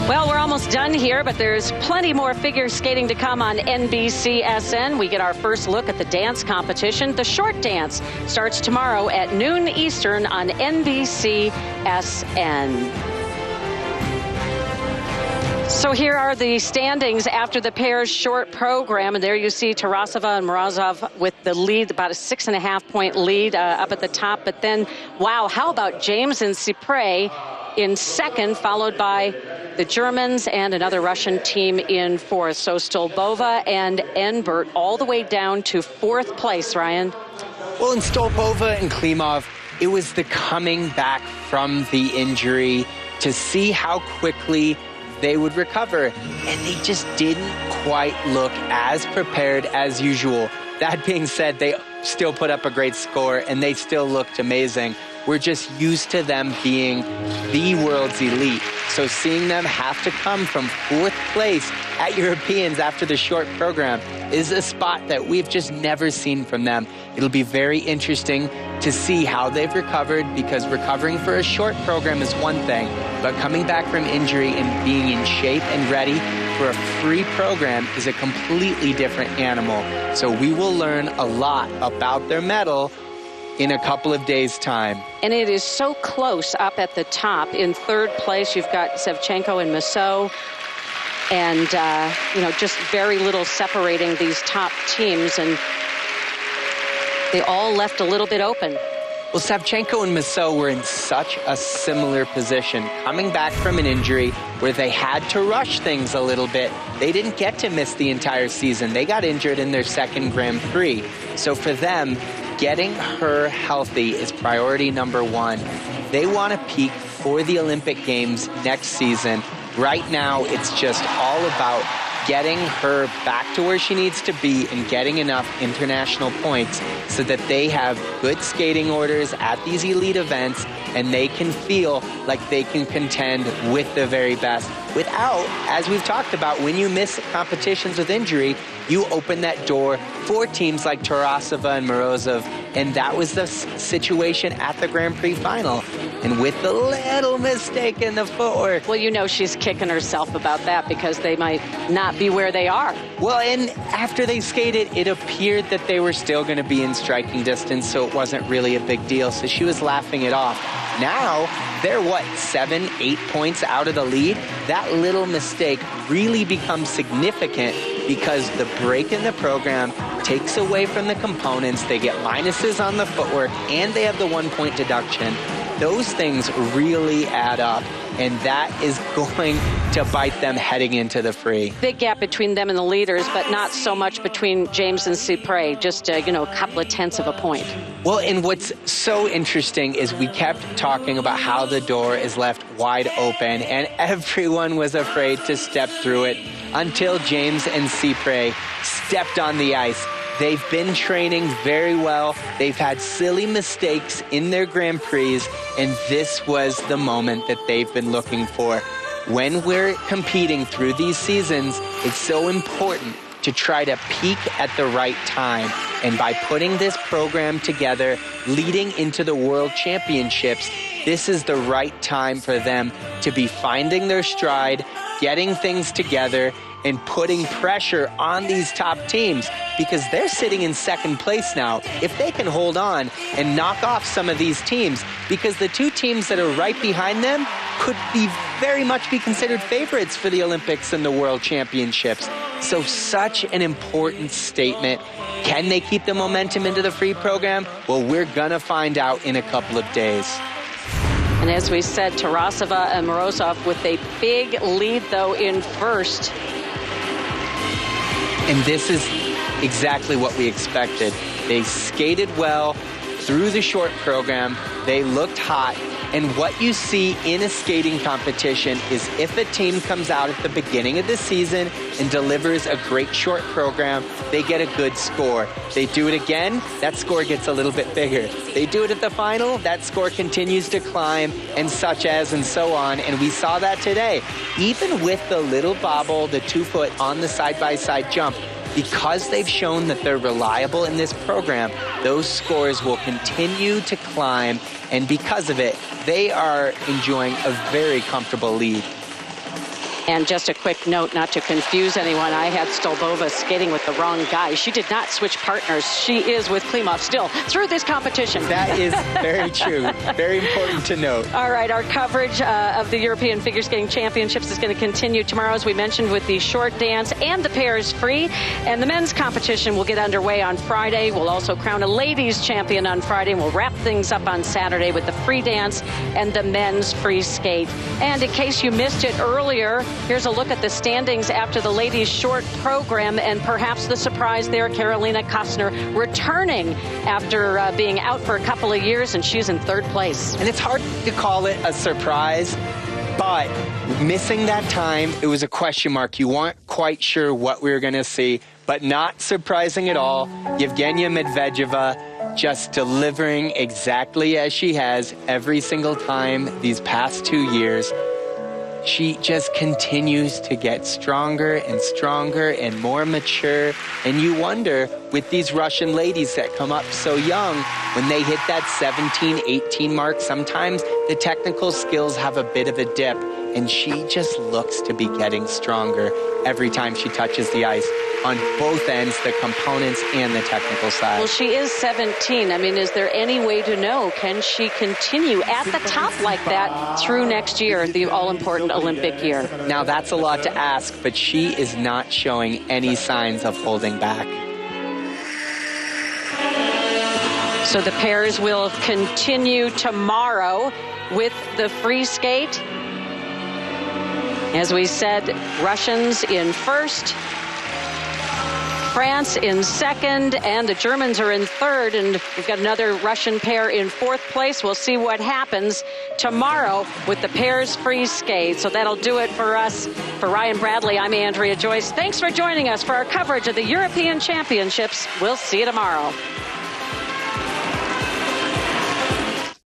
Well, we're almost done here, but there's plenty more figure skating to come on NBCSN. We get our first look at the dance competition. The short dance starts tomorrow at noon Eastern on NBCSN. So here are the standings after the pair's short program. And there you see Tarasova and Morozov with the lead, about a 6.5-point lead up at the top. But then, wow, how about James and Cypre in second, followed by the Germans and another Russian team in fourth. So Stolbova and Enbert all the way down to fourth place, Ryan. Well, in Stolbova and Klimov, it was the coming back from the injury to see how quickly they would recover. And they just didn't quite look as prepared as usual. That being said, they still put up a great score and they still looked amazing. We're just used to them being the world's elite. So seeing them have to come from fourth place at Europeans after the short program is a spot that we've just never seen from them. It'll be very interesting to see how they've recovered, because recovering for a short program is one thing, but coming back from injury and being in shape and ready for a free program is a completely different animal. So we will learn a lot about their medal in a couple of days' time. And it is so close up at the top. In third place, you've got Sevchenko and Massot. And, just very little separating these top teams. And they all left a little bit open. Well, Sevchenko and Massot were in such a similar position, coming back from an injury where they had to rush things a little bit. They didn't get to miss the entire season. They got injured in their second Grand Prix. So for them, getting her healthy is priority number one. They want to peak for the Olympic Games next season. Right now, it's just all about getting her back to where she needs to be and getting enough international points so that they have good skating orders at these elite events and they can feel like they can contend with the very best. Without, as we've talked about, when you miss competitions with injury, you open that door for teams like Tarasova and Morozov, and that was the situation at the Grand Prix final. And with the little mistake in the footwork. Well, she's kicking herself about that because they might not be where they are. Well, and after they skated, it appeared that they were still going to be in striking distance, so it wasn't really a big deal. So she was laughing it off. Now, they're 7, 8 points out of the lead? That little mistake really becomes significant because the break in the program takes away from the components. They get minuses on the footwork, and they have the 1-point deduction. Those things really add up, and that is going to bite them heading into the free. Big gap between them and the leaders, but not so much between James and Cypre, just, a couple of tenths of a point. Well, and what's so interesting is we kept talking about how the door is left wide open, and everyone was afraid to step through it until James and Cypre stepped on the ice. They've been training very well. They've had silly mistakes in their Grand Prix, and this was the moment that they've been looking for. When we're competing through these seasons, it's so important to try to peak at the right time. And by putting this program together, leading into the World Championships, this is the right time for them to be finding their stride, getting things together, and putting pressure on these top teams, because they're sitting in second place now. If they can hold on and knock off some of these teams, because the two teams that are right behind them could very much be considered favorites for the Olympics and the World Championships. So such an important statement. Can they keep the momentum into the free program? Well, we're gonna find out in a couple of days. And as we said, Tarasova and Morozov with a big lead, though, in first. And this is exactly what we expected. They skated well through the short program. They looked hot. And what you see in a skating competition is if a team comes out at the beginning of the season and delivers a great short program, they get a good score. They do it again, that score gets a little bit bigger. They do it at the final, that score continues to climb, and such as and so on. And we saw that today. Even with the little bobble, the 2-foot on the side-by-side jump, because they've shown that they're reliable in this program, those scores will continue to climb, and because of it, they are enjoying a very comfortable lead. And just a quick note, not to confuse anyone, I had Stolbova skating with the wrong guy. She did not switch partners. She is with Klimov still through this competition. That is very true. Very important to note. All right, our coverage of the European Figure Skating Championships is going to continue tomorrow, as we mentioned, with the short dance and the pairs free. And the men's competition will get underway on Friday. We'll also crown a ladies champion on Friday, and we'll wrap things up on Saturday with the free dance and the men's free skate. And in case you missed it earlier, here's a look at the standings after the ladies' short program, and perhaps the surprise there, Carolina Kostner returning after being out for a couple of years, and she's in third place. And it's hard to call it a surprise, but missing that time, it was a question mark. You weren't quite sure what we were going to see, but not surprising at all. Yevgenia Medvedeva just delivering exactly as she has every single time these past 2 years. She just continues to get stronger and stronger and more mature. And you wonder, with these Russian ladies that come up so young, when they hit that 17, 18 mark, sometimes the technical skills have a bit of a dip. And she just looks to be getting stronger every time she touches the ice on both ends, the components and the technical side. Well, she is 17. I mean, is there any way to know? Can she continue at the top like that through next year, the all-important Olympic year? Now, that's a lot to ask, but she is not showing any signs of holding back. So the pairs will continue tomorrow with the free skate. As we said, Russians in first, France in second, and the Germans are in third, and we've got another Russian pair in fourth place. We'll see what happens tomorrow with the pairs free skate. So that'll do it for us. For Ryan Bradley, I'm Andrea Joyce. Thanks for joining us for our coverage of the European Championships. We'll see you tomorrow.